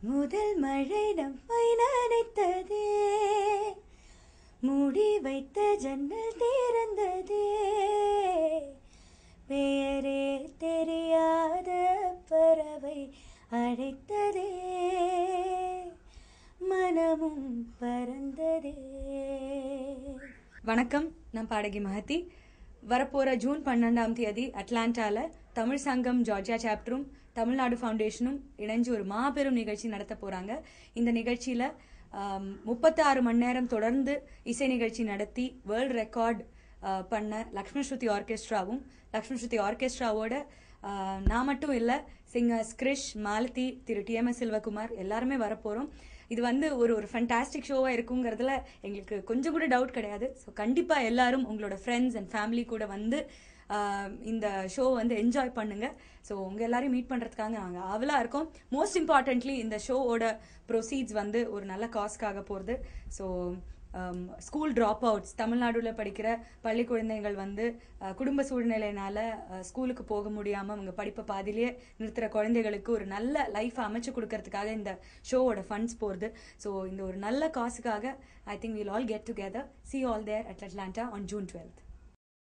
முதல் மழை நம்மை நனைத்ததே, மூடி வைத்த ஜன்னல் திறந்ததே, பெயரே தெரியாத பறவை அழைத்ததே, மனமும் பறந்ததே. வணக்கம், நான் பாடகி மஹதி. வரப்போற ஜூன் 12 அட்லாண்டால தமிழ் சங்கம் ஜார்ஜியா சாப்டரும் தமிழ்நாடு ஃபவுண்டேஷனும் இணைஞ்சு ஒரு மாபெரும் நிகழ்ச்சி நடத்த போறாங்க. இந்த நிகழ்ச்சியில 36 மணி நேரம் தொடர்ந்து இசை நிகழ்ச்சி நடத்தி வேர்ல்ட் ரெக்கார்ட் பண்ண லக்ஷ்மி ஸ்ருதி ஆர்கெஸ்ட்ராவும், லக்ஷ்மி ஸ்ருதி ஆர்கெஸ்ட்ராவோட நான் மட்டும் இல்ல, சிங்கர்ஸ் கிரிஷ், மாலதி, திரு TMS செல்வகுமார் எல்லாருமே வரப்போறோம். இது ஒரு ஃபேண்டாஸ்டிக் ஷோவா இருக்குங்கிறதுல எங்களுக்கு கொஞ்சம் கூட டவுட் கிடையாது. ஸோ கண்டிப்பா எல்லாரும் உங்களோட ஃப்ரெண்ட்ஸ் அண்ட் ஃபேமிலி கூட இந்த ஷோ என்ஜாய் பண்ணுங்க. ஸோ உங்க எல்லாரையும் மீட் பண்றதுக்காக நாங்கள் ஆவலா இருக்கோம். மோஸ்ட் இம்பார்ட்டன்ட்லி இந்த ஷோவோட ப்ரொசீட்ஸ் ஒரு நல்ல காஸ்க்காக போறது. ஸோ ஸ்கூல் ட்ராப் அவுட்ஸ், தமிழ்நாடுல படிக்கிற பள்ளி குழந்தைகள் குடும்ப சூழ்நிலையினால ஸ்கூலுக்கு போக முடியாம அவங்க படிப்பை பாதிலேயே நிறுத்துற குழந்தைகளுக்கு ஒரு நல்ல லைஃப் அமைச்சு கொடுக்கறதுக்காக இந்த ஷோவோட ஃபண்ட்ஸ் போறது. ஸோ இந்த ஒரு நல்ல காசுக்காக I think will all get together. See you all there at Atlanta on June 12th.